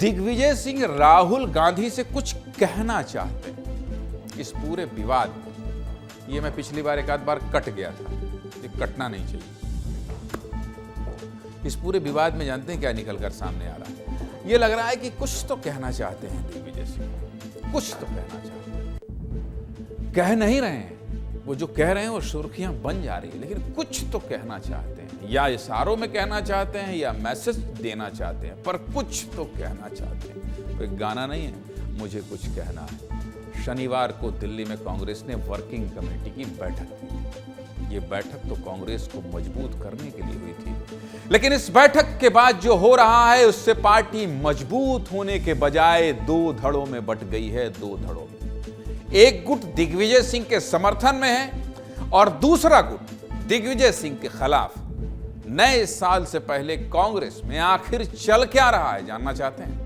दिग्विजय सिंह राहुल गांधी से कुछ कहना चाहते हैं इस पूरे विवाद में। ये मैं पिछली बार एक आध बार कट गया था, ये कटना नहीं चाहिए। इस पूरे विवाद में जानते हैं क्या निकलकर सामने आ रहा है? ये लग रहा है कि कुछ तो कहना चाहते हैं दिग्विजय सिंह, कुछ तो कहना चाहते हैं। कह नहीं रहे हैं, वो जो कह रहे हैं वो सुर्खियां बन जा रही है, लेकिन कुछ तो कहना चाहते हैं, या इशारों में कहना चाहते हैं या मैसेज देना चाहते हैं, पर कुछ तो कहना चाहते हैं। कोई गाना नहीं है, मुझे कुछ कहना है। शनिवार को दिल्ली में कांग्रेस ने वर्किंग कमेटी की बैठक की। ये बैठक तो कांग्रेस को मजबूत करने के लिए हुई थी, लेकिन इस बैठक के बाद जो हो रहा है उससे पार्टी मजबूत होने के बजाय दो धड़ों में बंट गई है। दो धड़ों में एक गुट दिग्विजय सिंह के समर्थन में है और दूसरा गुट दिग्विजय सिंह के खिलाफ। नए साल से पहले कांग्रेस में आखिर चल क्या रहा है जानना चाहते हैं?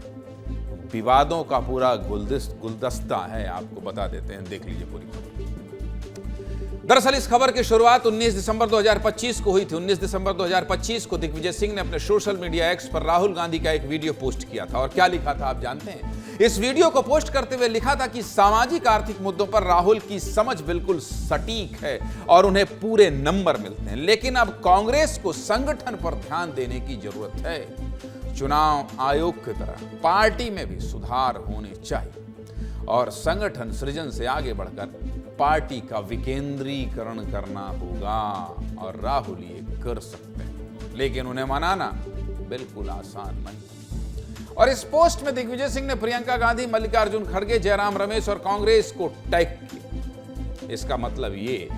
विवादों का पूरा गुलदस्ता है, आपको बता देते हैं, देख लीजिए पूरी खबर। दरअसल इस खबर की शुरुआत 19 दिसंबर 2025 को हुई थी। 19 दिसंबर 2025 को दिग्विजय सिंह ने अपने सोशल मीडिया एक्स पर राहुल गांधी का एक वीडियो पोस्ट किया था। और क्या लिखा था आप जानते हैं? इस वीडियो को पोस्ट करते हुए लिखा था कि सामाजिक आर्थिक मुद्दों पर राहुल की समझ बिल्कुल सटीक है और उन्हें पूरे नंबर मिलते हैं, लेकिन अब कांग्रेस को संगठन पर ध्यान देने की जरूरत है। चुनाव आयोग की तरह पार्टी में भी सुधार होने चाहिए और संगठन सृजन से आगे बढ़कर पार्टी का विकेंद्रीकरण करना होगा। और राहुल ये कर सकते हैं, लेकिन उन्हें मनाना बिल्कुल आसान नहीं। और इस पोस्ट में दिग्विजय सिंह ने प्रियंका गांधी, मल्लिकार्जुन खड़गे, जयराम रमेश और कांग्रेस को टैग किया। इसका मतलब ये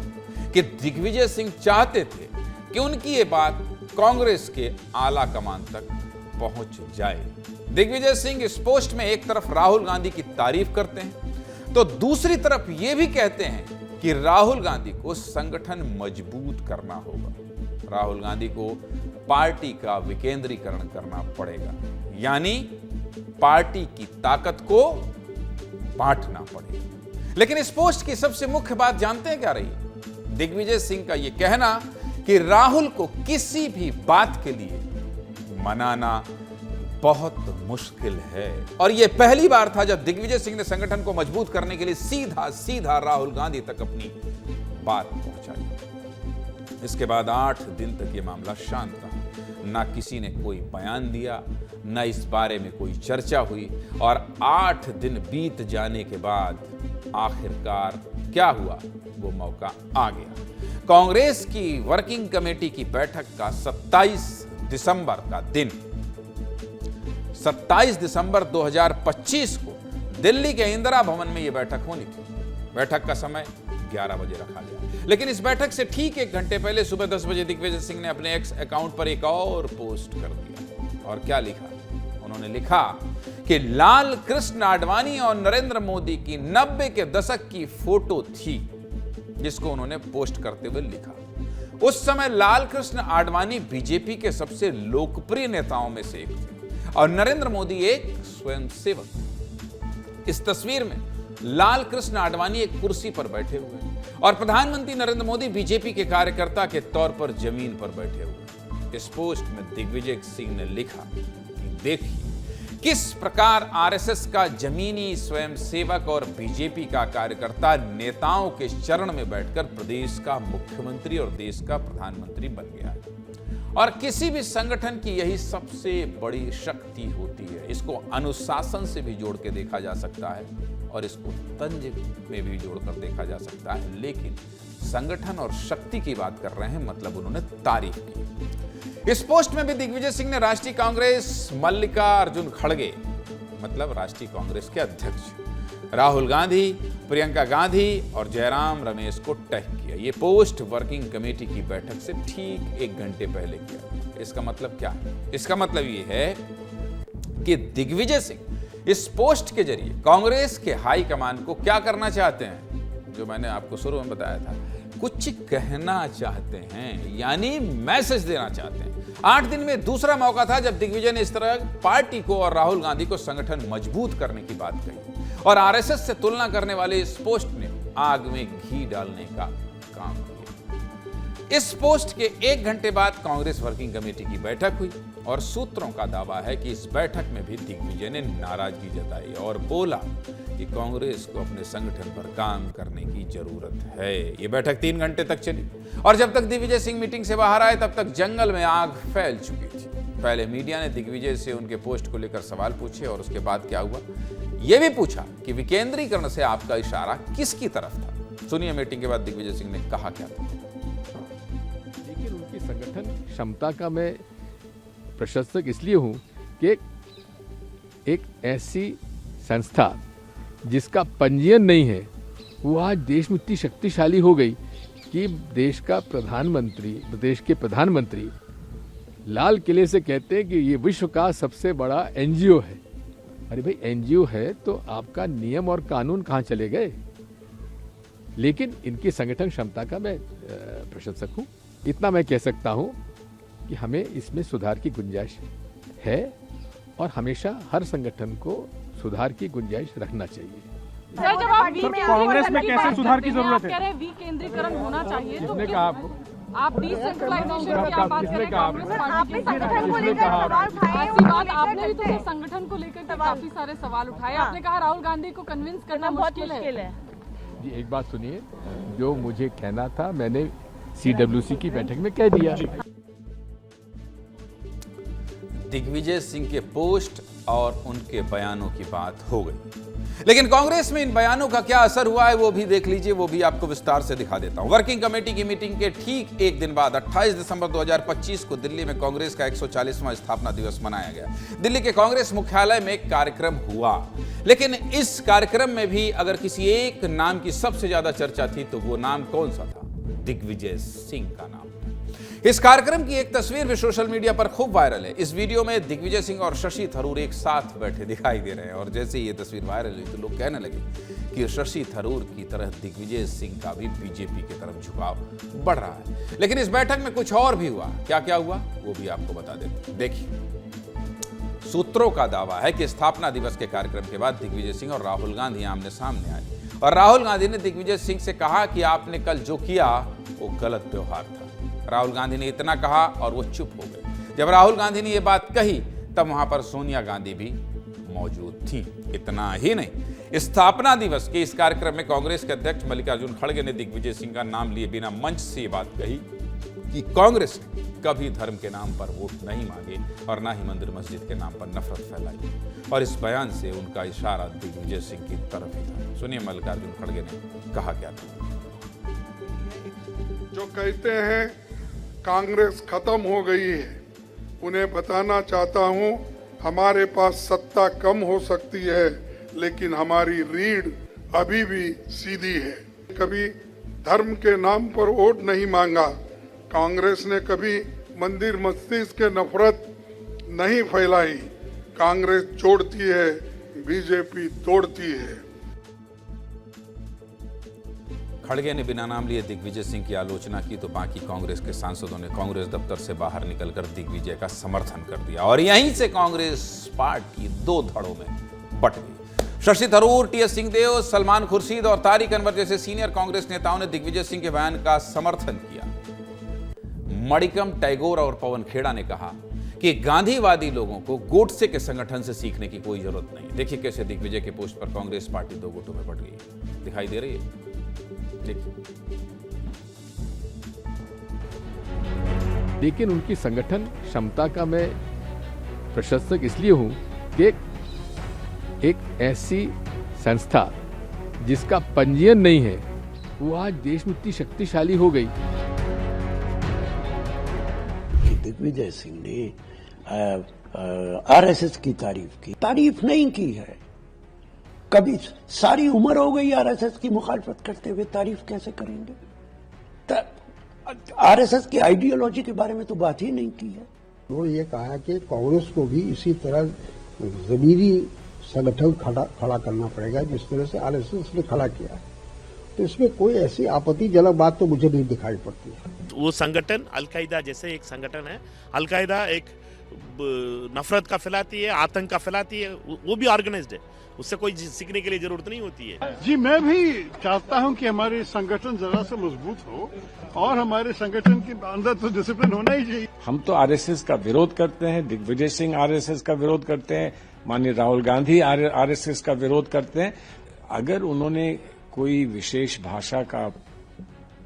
कि दिग्विजय सिंह चाहते थे कि उनकी ये बात कांग्रेस के आला कमान तक पहुंच जाए। दिग्विजय सिंह इस पोस्ट में एक तरफ राहुल गांधी की तारीफ करते हैं तो दूसरी तरफ ये भी कहते हैं कि राहुल गांधी को संगठन मजबूत करना होगा। राहुल गांधी को पार्टी का विकेंद्रीकरण करना पड़ेगा, यानी पार्टी की ताकत को बांटना पड़ेगा। लेकिन इस पोस्ट की सबसे मुख्य बात जानते हैं क्या रही? दिग्विजय सिंह का यह कहना कि राहुल को किसी भी बात के लिए मनाना बहुत मुश्किल है। और यह पहली बार था जब दिग्विजय सिंह ने संगठन को मजबूत करने के लिए सीधा सीधा राहुल गांधी तक अपनी बात पहुंचाई। इसके बाद 8 दिन तक यह मामला शांत रहा। ना किसी ने कोई बयान दिया, न इस बारे में कोई चर्चा हुई। और 8 दिन बीत जाने के बाद आखिरकार क्या हुआ, वो मौका आ गया। कांग्रेस की वर्किंग कमेटी की बैठक का 27 दिसंबर का दिन, 27 दिसंबर 2025 को दिल्ली के इंदिरा भवन में यह बैठक होनी थी। बैठक का समय 11 बजे रखा गया, लेकिन इस बैठक से ठीक 1 घंटे पहले सुबह 10 बजे दिग्विजय सिंह ने अपने एक्स अकाउंट पर एक और पोस्ट कर दिया। और क्या लिखा? उन्होंने लिखा कि लाल कृष्ण आडवाणी और नरेंद्र मोदी की 90 के दशक की फोटो थी, जिसको उन्होंने पोस्ट करते हुए लिखा। उस समय लाल कृष्ण आडवाणी बीजेपी के सबसे लोकप्रिय नेताओं में से एक थे और नरेंद्र मोदी एक स्वयंसेवक। इस तस्वीर में लाल कृष्ण आडवाणी एक कुर्सी पर बैठे हुए हैं और प्रधानमंत्री नरेंद्र मोदी बीजेपी के कार्यकर्ता के तौर पर जमीन पर बैठे हुए। इस पोस्ट में दिग्विजय सिंह ने लिखा कि देखिए किस प्रकार आरएसएस का जमीनी स्वयंसेवक और बीजेपी का कार्यकर्ता नेताओं के चरण में बैठकर प्रदेश का मुख्यमंत्री और देश का प्रधानमंत्री बन गया है। और किसी भी संगठन की यही सबसे बड़ी शक्ति होती है। इसको अनुशासन से भी जोड़ के देखा जा सकता है और इसको तंज में भी जोड़कर देखा जा सकता है, लेकिन संगठन और शक्ति की बात कर रहे हैं, मतलब उन्होंने तारीफ की। इस पोस्ट में भी दिग्विजय सिंह ने राष्ट्रीय कांग्रेस, मल्लिकार्जुन खड़गे, मतलब राष्ट्रीय कांग्रेस के अध्यक्ष राहुल गांधी, प्रियंका गांधी और जयराम रमेश को टैग किया। यह पोस्ट वर्किंग कमेटी की बैठक से ठीक 1 घंटे पहले किया। इसका मतलब क्या है? इसका मतलब यह है कि दिग्विजय सिंह इस पोस्ट के जरिए कांग्रेस के हाईकमान को क्या करना चाहते हैं, जो मैंने आपको शुरू में बताया था, कुछ कहना चाहते हैं, यानी मैसेज देना चाहते हैं। 8 दिन में दूसरा मौका था जब दिग्विजय ने इस तरह पार्टी को और राहुल गांधी को संगठन मजबूत करने की बात कही और आरएसएस से तुलना करने वाले इस पोस्ट ने आग में घी डालने का काम किया। इस पोस्ट के 1 घंटे बाद कांग्रेस वर्किंग कमेटी की बैठक हुई और सूत्रों का दावा है कि इस बैठक में भी दिग्विजय ने नाराजगी जताई और बोला कि कांग्रेस को अपने संगठन पर काम करने की जरूरत है। यह बैठक 3 घंटे तक चली और जब तक दिग्विजय सिंह मीटिंग से बाहर आए तब तक जंगल में आग फैल चुकी थी। पहले मीडिया ने दिग्विजय से उनके पोस्ट को लेकर सवाल पूछे और उसके बाद क्या हुआ यह भी पूछा कि विकेंद्रीकरण से आपका इशारा किसकी तरफ था। सुनिए मीटिंग के बाद दिग्विजय सिंह ने कहा क्या था। लेकिन उनकी संगठन क्षमता का मैं प्रशंसक इसलिए हूं कि एक ऐसी संस्था जिसका पंजीयन नहीं है वो आज देश में इतनी शक्तिशाली हो गई कि देश के प्रधानमंत्री लाल किले से कहते हैं कि ये विश्व का सबसे बड़ा एनजीओ है। अरे भाई एनजीओ है तो आपका नियम और कानून कहाँ चले गए। लेकिन इनकी संगठन क्षमता का मैं प्रशंसक हूँ। इतना मैं कह सकता हूँ कि हमें इसमें सुधार की गुंजाइश है और हमेशा हर संगठन को सुधार की गुंजाइश रखना चाहिए। सर, जब आप कांग्रेस में कैसे सुधार की जरूरत है? कह रहे हैं विकेंद्रीकरण होना चाहिए, तो किसने कहा आपको? आप डिसेंट्रलाइजेशन की आप बात कर रहे हैं, कांग्रेस पार्टी के संगठन को लेकर सवाल उठाए। ऐसी बात आपने भी तो संगठन को लेकर काफी सारे सवाल उठाए। आपने कहा राहुल गांधी को कन्विंस करना मुश्किल है। जी एक बात सुनिए, जो मुझे कहना था मैंने CWC की बैठक में कह दिया। दिग्विजय सिंह के पोस्ट और उनके बयानों की बात हो गई, लेकिन कांग्रेस में इन बयानों का क्या असर हुआ है वो भी देख लीजिए। वो भी आपको विस्तार से दिखा देता हूं। वर्किंग कमेटी की मीटिंग के ठीक एक दिन बाद 28 दिसंबर 2025 को दिल्ली में कांग्रेस का 140वां स्थापना दिवस मनाया गया। दिल्ली के कांग्रेस मुख्यालय में एक कार्यक्रम हुआ, लेकिन इस कार्यक्रम में भी अगर किसी एक नाम की सबसे ज्यादा चर्चा थी तो वो नाम कौन सा था? दिग्विजय सिंह का नाम। इस कार्यक्रम की एक तस्वीर भी सोशल मीडिया पर खूब वायरल है। इस वीडियो में दिग्विजय सिंह और शशि थरूर एक साथ बैठे दिखाई दे रहे हैं और जैसे ही ये तस्वीर वायरल हुई तो लोग कहने लगे कि शशि थरूर की तरह दिग्विजय सिंह का भी बीजेपी की तरफ झुकाव बढ़ रहा है। लेकिन इस बैठक में कुछ और भी हुआ। क्या क्या हुआ वो भी आपको बता देते हैं। देखिए, सूत्रों का दावा है कि स्थापना दिवस के कार्यक्रम के बाद दिग्विजय सिंह और राहुल गांधी आमने सामने आए और राहुल गांधी ने दिग्विजय सिंह से कहा कि आपने कल जो किया वो गलत व्यवहार था। राहुल गांधी ने इतना कहा और वो चुप हो गए। जब राहुल गांधी ने यह बात कही तब वहां पर सोनिया गांधी भी मौजूद थी। इतना ही नहीं, स्थापना दिवस के इस कार्यक्रम में कांग्रेस के अध्यक्ष मल्लिकार्जुन खड़गे ने दिग्विजय सिंह का नाम लिए बिना मंच से ये बात कही कि कांग्रेस ने कभी धर्म के नाम पर वोट नहीं मांगे और ना ही मंदिर मस्जिद के नाम पर नफरत फैलाई। और इस बयान से उनका इशारा दिग्विजय सिंह की तरफ ही था। सुनिए मल्लिकार्जुन खड़गे ने कहा क्या था। जो कहते हैं कांग्रेस खत्म हो गई है, उन्हें बताना चाहता हूं हमारे पास सत्ता कम हो सकती है लेकिन हमारी रीढ़ अभी भी सीधी है। कभी धर्म के नाम पर वोट नहीं मांगा। कांग्रेस ने कभी मंदिर मस्जिद के नफरत नहीं फैलाई। कांग्रेस जोड़ती है, बीजेपी तोड़ती है। खड़गे ने बिना नाम लिए दिग्विजय सिंह की आलोचना की तो बाकी कांग्रेस के सांसदों ने कांग्रेस दफ्तर से बाहर निकलकर दिग्विजय का समर्थन कर दिया और यहीं से कांग्रेस पार्टी 2 धड़ों में बट गई। शशि थरूर, TS सिंहदेव, सलमान खुर्शीद और तारिक अनवर जैसे सीनियर कांग्रेस नेताओं ने दिग्विजय सिंह के बयान का समर्थन किया। मणिकम टैगोर और पवन खेड़ा ने कहा कि गांधीवादी लोगों को गोडसे के संगठन से सीखने की कोई जरूरत नहीं। देखिए कैसे दिग्विजय के पोस्ट पर कांग्रेस पार्टी 2 गुटों में बट गई। दिखाई दे रही है। लेकिन उनकी संगठन क्षमता का मैं प्रशंसक इसलिए हूं कि एक ऐसी संस्था जिसका पंजीयन नहीं है वो आज देश में इतनी शक्तिशाली हो गई। दिग्विजय सिंह ने RSS की तारीफ नहीं की है। कभी सारी उम्र हो गई RSS की मुखालफत करते हुए, तारीफ कैसे करेंगे? RSS की आइडियोलॉजी के बारे में तो बात ही नहीं की है। वो ये कहा कि कांग्रेस को भी इसी तरह जमीरी संगठन खड़ा करना पड़ेगा जिस तरह से RSS ने खड़ा किया है। तो इसमें कोई ऐसी आपत्तिजनक बात तो मुझे नहीं दिखाई पड़ती है। वो संगठन अलकायदा जैसे एक संगठन है। अलकायदा एक नफरत का फैलाती है, आतंक का फैलाती है, वो भी ऑर्गेनाइज्ड है, उससे कोई सीखने के लिए जरूरत नहीं होती है। जी, मैं भी चाहता हूं कि हमारे संगठन जरा से मजबूत हो और हमारे संगठन के अंदर तो डिसिप्लिन होना ही चाहिए। हम तो आरएसएस का विरोध करते हैं, दिग्विजय सिंह आरएसएस का विरोध करते हैं, माननीय राहुल गांधी आरएसएस का विरोध करते हैं। अगर उन्होंने कोई विशेष भाषा का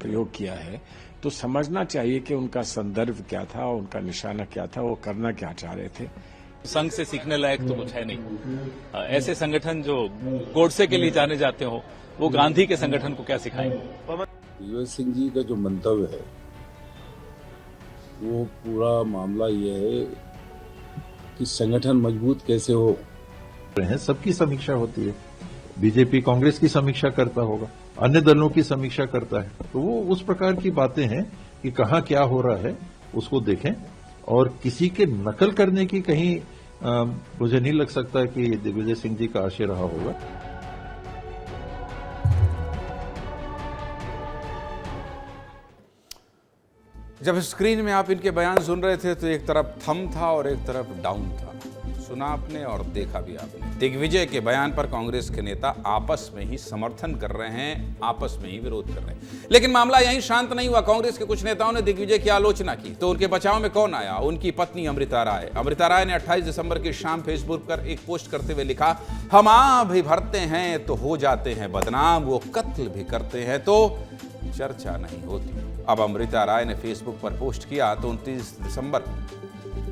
प्रयोग किया है तो समझना चाहिए कि उनका संदर्भ क्या था, उनका निशाना क्या था, वो करना क्या चाह रहे थे। संघ से सीखने लायक तो कुछ है नहीं। ऐसे संगठन जो गोडसे के लिए जाने जाते हो, वो गांधी के संगठन को क्या सिखाएंगे? दिग्विजय सिंह जी का जो मंतव्य है वो पूरा मामला ये है कि संगठन मजबूत कैसे हो। सबकी समीक्षा होती है, बीजेपी कांग्रेस की समीक्षा करता होगा, अन्य दलों की समीक्षा करता है, तो वो उस प्रकार की बातें हैं कि कहाँ क्या हो रहा है उसको देखें और किसी के नकल करने की कहीं मुझे नहीं लग सकता कि दिग्विजय सिंह जी का आशय रहा होगा। जब स्क्रीन में आप इनके बयान सुन रहे थे तो एक तरफ थम था और एक तरफ डाउन था। सुना आपने और देखा भी आपने। दिग्विजय के बयान पर कांग्रेस के नेता आपस में ही समर्थन कर रहे हैं, आपस में ही विरोध कर रहे हैं। लेकिन मामला यहीं शांत नहीं हुआ। कांग्रेस के कुछ नेताओं ने दिग्विजय की आलोचना की तो उनके बचाव में कौन आया? उनकी पत्नी अमृता राय। अमृता राय ने 28 दिसंबर की शाम फेसबुक पर एक पोस्ट करते हुए लिखा, हम आह भी भरते हैं तो हो जाते हैं बदनाम, वो कत्ल भी करते हैं तो चर्चा नहीं होती। अब अमृता राय ने फेसबुक पर पोस्ट किया तो 29 दिसंबर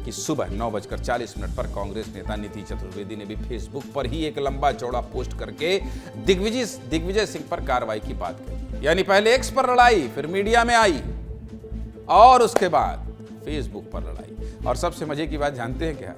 की सुबह 9:40 पर कांग्रेस नेता नीति चतुर्वेदी ने भी फेसबुक पर ही एक लंबा चौड़ा पोस्ट करके दिग्विजय सिंह पर कार्रवाई की बात कही। यानी पहले एक्स पर लड़ाई, फिर मीडिया में आई और उसके बाद फेसबुक पर लड़ाई। और सबसे मजे की बात जानते हैं क्या?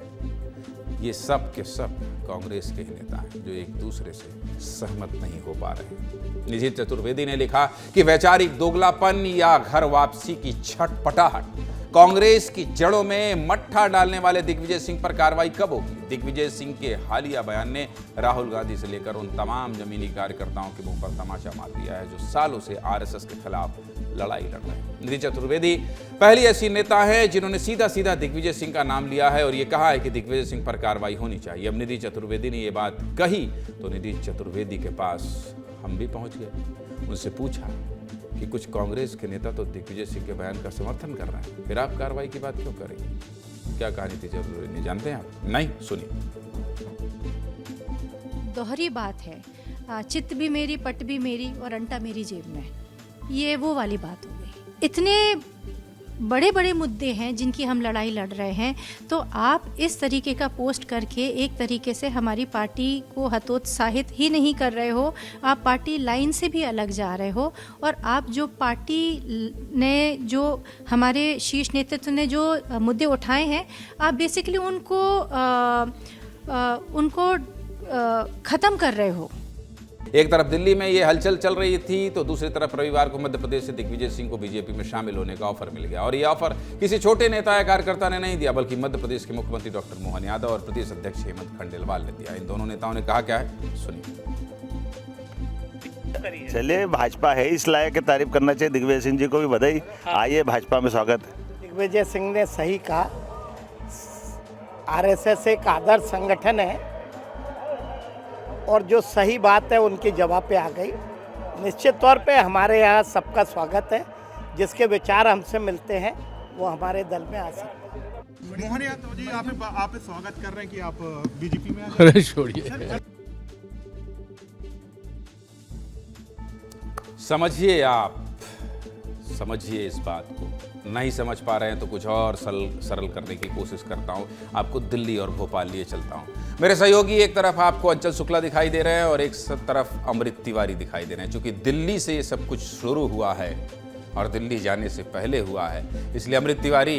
ये सब के सब कांग्रेस के ही नेता हैं जो एक दूसरे से सहमत नहीं हो पा रहे। नीति चतुर्वेदी ने लिखा कि वैचारिक दोगलापन या घर वापसी की छटपटाहट, कांग्रेस की जड़ों में मट्ठा डालने वाले दिग्विजय सिंह पर कार्रवाई कब होगी? दिग्विजय सिंह के हालिया बयान ने राहुल गांधी से लेकर उन तमाम जमीनी कार्यकर्ताओं के मुंह पर तमाचा मार दिया है जो सालों से आरएसएस के खिलाफ लड़ाई लड़ रहे हैं। नीति चतुर्वेदी पहली ऐसी नेता है जिन्होंने सीधा सीधा दिग्विजय सिंह का नाम लिया है और ये कहा है कि दिग्विजय सिंह पर कार्रवाई होनी चाहिए। अब नीति चतुर्वेदी ने ये बात कही तो नीति चतुर्वेदी के पास हम भी पहुंच गए। उनसे पूछा कि कुछ कांग्रेस के नेता तो दिग्विजय सिंह के बयान का समर्थन कर रहे हैं, फिर आप कार्रवाई की बात क्यों करेंगे? क्या कहा नीति चतुर्वेदी ने, जानते हैं आप? नहीं, सुनिए। दोहरी बात है, चित्त भी मेरी, पट भी मेरी और अंटा मेरी जेब में, ये वो वाली बात हो गई। इतने बड़े बड़े मुद्दे हैं जिनकी हम लड़ाई लड़ रहे हैं, तो आप इस तरीके का पोस्ट करके एक तरीके से हमारी पार्टी को हतोत्साहित ही नहीं कर रहे हो, आप पार्टी लाइन से भी अलग जा रहे हो। और आप जो पार्टी ने, जो हमारे शीर्ष नेतृत्व ने जो मुद्दे उठाए हैं, आप बेसिकली उनको ख़त्म कर रहे हो। एक तरफ दिल्ली में ये हलचल चल रही थी तो दूसरी तरफ रविवार को मध्य प्रदेश से दिग्विजय सिंह को बीजेपी में शामिल होने का ऑफर मिल गया। और ये ऑफर किसी छोटे नेता या कार्यकर्ता ने नहीं दिया, बल्कि मध्य प्रदेश के मुख्यमंत्री डॉक्टर मोहन यादव और प्रदेश अध्यक्ष हेमंत खंडेलवाल ने दिया। इन दोनों नेताओं ने कहा क्या है, सुनिए। चलिए, भाजपा है इस लायक की तारीफ करना चाहिए। दिग्विजय सिंह जी को भी बधाई। आइए, भाजपा में स्वागत है। दिग्विजय सिंह ने सही कहा, आरएसएस एक आदर्श संगठन है और जो सही बात है उनकी जवाब पे आ गई। निश्चित तौर पे हमारे यहाँ सबका स्वागत है, जिसके विचार हमसे मिलते हैं वो हमारे दल में आ सकते हैं। मोहन यादव जी, आप स्वागत कर रहे हैं कि आप बीजेपी में? अरे छोड़िए, समझिए, आप समझिए इस बात को। नहीं समझ पा रहे हैं तो कुछ और सरल करने की कोशिश करता हूं। आपको दिल्ली और भोपाल लिए चलता हूं। मेरे सहयोगी एक तरफ आपको अंचल शुक्ला दिखाई दे रहे हैं और एक तरफ अमृत तिवारी दिखाई दे रहे हैं। चूंकि दिल्ली से ये सब कुछ शुरू हुआ है और दिल्ली जाने से पहले हुआ है, इसलिए अमृत तिवारी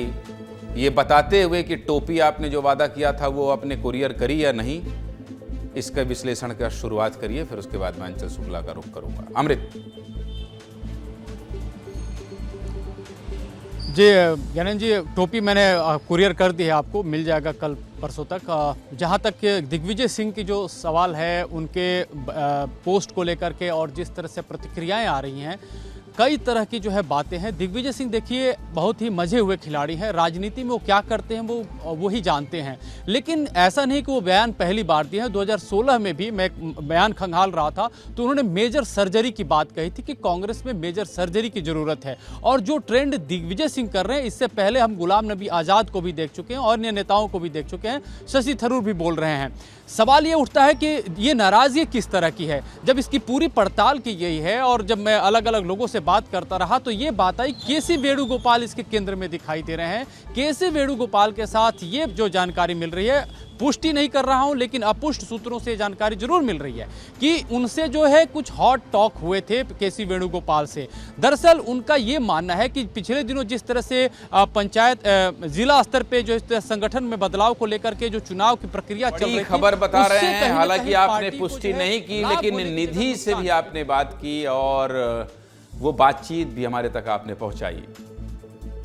ये बताते हुए कि टोपी आपने जो वादा किया था वो आपने कुरियर करी या नहीं, इसका विश्लेषण का शुरुआत करिए, फिर उसके बाद मैं अंचल शुक्ला का रुख करूंगा। अमृत जी, ज्ञानंद जी, टोपी मैंने कुरियर कर दी है, आपको मिल जाएगा कल परसों तक। जहाँ तक दिग्विजय सिंह की जो सवाल है उनके पोस्ट को लेकर के और जिस तरह से प्रतिक्रियाएं आ रही हैं, कई तरह की जो है बातें हैं। दिग्विजय सिंह देखिए बहुत ही मजे हुए खिलाड़ी हैं, राजनीति में वो क्या करते हैं वो ही जानते हैं। लेकिन ऐसा नहीं कि वो बयान पहली बार दिए हैं। 2016 में भी मैं बयान खंगाल रहा था तो उन्होंने मेजर सर्जरी की बात कही थी कि कांग्रेस में मेजर सर्जरी की जरूरत है। और जो ट्रेंड दिग्विजय सिंह कर रहे हैं, इससे पहले हम गुलाम नबी आज़ाद को भी देख चुके हैं और अन्य नेताओं को भी देख चुके हैं, शशि थरूर भी बोल रहे हैं। सवाल ये उठता है कि ये नाराजगी किस तरह की है, जब इसकी पूरी पड़ताल की गई है। और जब मैं अलग अलग लोगों से बात करता रहा तो ये बात आई, केसी वेणुगोपाल इसके केंद्र में दिखाई दे रहे हैं। केसी वेणुगोपाल के साथ ये जो जानकारी मिल रही है, पुष्टि नहीं कर रहा हूं लेकिन अपुष्ट सूत्रों से जानकारी जरूर मिल रही है कि उनसे जो है कुछ हॉट टॉक हुए थे केसी वेणुगोपाल से। दरअसल उनका ये मानना है कि पिछले दिनों जिस तरह से पंचायत जिला स्तर पे जो इस तरह संगठन में बदलाव को लेकर के जो चुनाव की प्रक्रिया चल रही थी, खबर बता रहे हैं, हालांकि आपने पुष्टि नहीं की लेकिन निधि से भी आपने बात की और वो बातचीत भी हमारे तक आपने पहुंचाई।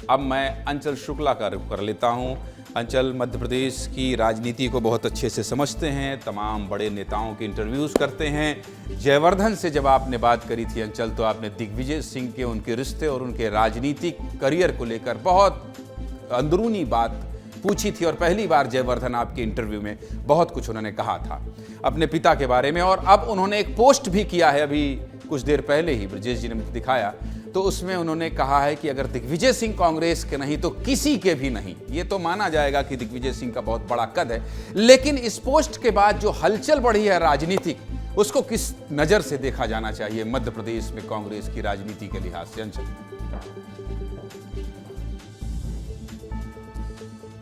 अब मैं अंचल शुक्ला का रुख कर लेता हूं। अंचल मध्य प्रदेश की राजनीति को बहुत अच्छे से समझते हैं, तमाम बड़े नेताओं के इंटरव्यूज़ करते हैं। जयवर्धन से जब आपने बात करी थी अंचल, तो आपने दिग्विजय सिंह के उनके रिश्ते और उनके राजनीतिक करियर को लेकर बहुत अंदरूनी बात पूछी थी और पहली बार जयवर्धन आपके इंटरव्यू में बहुत कुछ उन्होंने कहा था अपने पिता के बारे में। और अब उन्होंने एक पोस्ट भी किया है अभी कुछ देर पहले ही, ब्रजेश जी ने मुझे दिखाया, तो उसमें उन्होंने कहा है कि अगर दिग्विजय सिंह कांग्रेस के नहीं तो किसी के भी नहीं। ये तो माना जाएगा कि दिग्विजय सिंह का बहुत बड़ा कद है, लेकिन इस पोस्ट के बाद जो हलचल बढ़ी है राजनीतिक, उसको किस नज़र से देखा जाना चाहिए मध्य प्रदेश में कांग्रेस की राजनीति के लिहाज से? अंचल।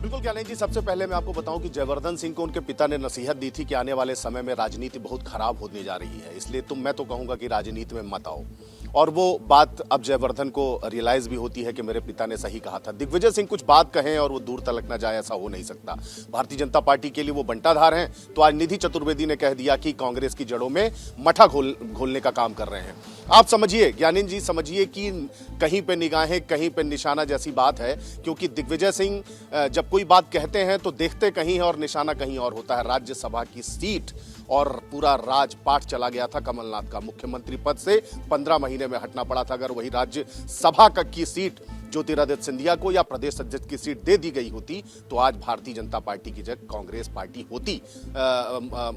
बिल्कुल ज्ञानेश जी, सबसे पहले मैं आपको बताऊं कि जयवर्धन सिंह को उनके पिता ने नसीहत दी थी कि आने वाले समय में राजनीति बहुत खराब होने जा रही है, इसलिए मैं तो कहूंगा कि राजनीति में मत आओ। और वो बात अब जयवर्धन को रियलाइज भी होती है कि मेरे पिता ने सही कहा था। दिग्विजय सिंह कुछ बात कहें और वो दूर तलक ना जाए, ऐसा हो नहीं सकता। भारतीय जनता पार्टी के लिए वो बंटाधार हैं, तो आज निधि चतुर्वेदी ने कह दिया कि कांग्रेस की जड़ों में मठा घोलने का काम कर रहे हैं। आप समझिए ज्ञानेश जी, समझिए कि कहीं पे निगाहें कहीं पे निशाना जैसी बात है, क्योंकि दिग्विजय सिंह जब कोई बात कहते हैं तो देखते कहीं है और निशाना कहीं और होता है। राज्यसभा की सीट और पूरा राजपाट चला गया था कमलनाथ का, मुख्यमंत्री पद से 15 महीने में हटना पड़ा था। अगर वही राज्यसभा की सीट ज्योतिरादित्य सिंधिया को या प्रदेश अध्यक्ष की सीट दे दी गई होती तो आज भारतीय जनता पार्टी की जगह कांग्रेस पार्टी होती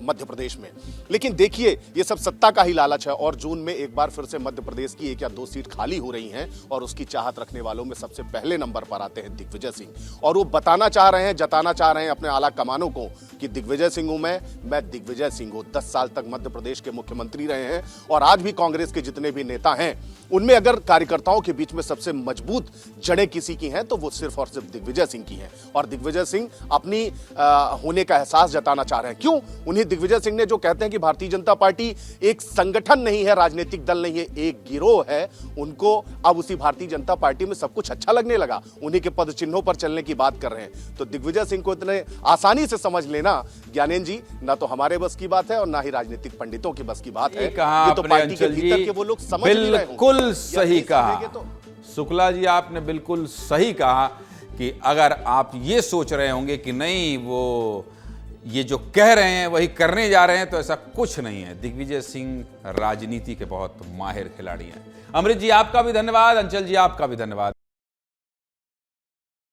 मध्य प्रदेश में। लेकिन देखिए, ये सब सत्ता का ही लालच है और जून में एक बार फिर से मध्य प्रदेश की 1 या 2 सीट खाली हो रही हैं और उसकी चाहत रखने वालों में सबसे पहले नंबर पर आते हैं दिग्विजय सिंह। और वो बताना चाह रहे हैं, जताना चाह रहे हैं अपने आला कमानों को कि दिग्विजय सिंह हूं मैं दिग्विजय सिंह हूं। 10 साल तक मध्य प्रदेश के मुख्यमंत्री रहे हैं और आज भी कांग्रेस के जितने भी नेता हैं उनमें अगर कार्यकर्ताओं के बीच में सबसे मजबूत जड़ें किसी की हैं तो वो सिर्फ और सिर्फ दिग्विजय सिंह की हैं। और दिग्विजय सिंह अपनी होने का एहसास जताना चाह रहे हैं। क्यों? उन्हीं दिग्विजय सिंह ने जो कहते हैं कि भारतीय जनता पार्टी एक संगठन नहीं है, राजनीतिक दल नहीं है, एक गिरोह है, उनको अब उसी भारतीय जनता पार्टी में सब कुछ अच्छा लगने लगा, उन्हीं के पद चिन्हों पर चलने की बात कर रहे हैं। तो दिग्विजय सिंह को इतने आसानी से समझ लेना ज्ञानेश जी, ना तो हमारे बस की बात है और ना ही राजनीतिक पंडितों की बस की बात है। ये तो पार्टी के भीतर के वो लोग समझ नहीं रहे होंगे। बिल्कुल सही कहा शुक्ला जी, आपने बिल्कुल सही कहा कि अगर आप ये सोच रहे होंगे कि नहीं वो ये जो कह रहे हैं वही करने जा रहे हैं, तो ऐसा कुछ नहीं है। दिग्विजय सिंह राजनीति के बहुत माहिर खिलाड़ी हैं। अमृत जी आपका भी धन्यवाद, अंचल जी आपका भी धन्यवाद।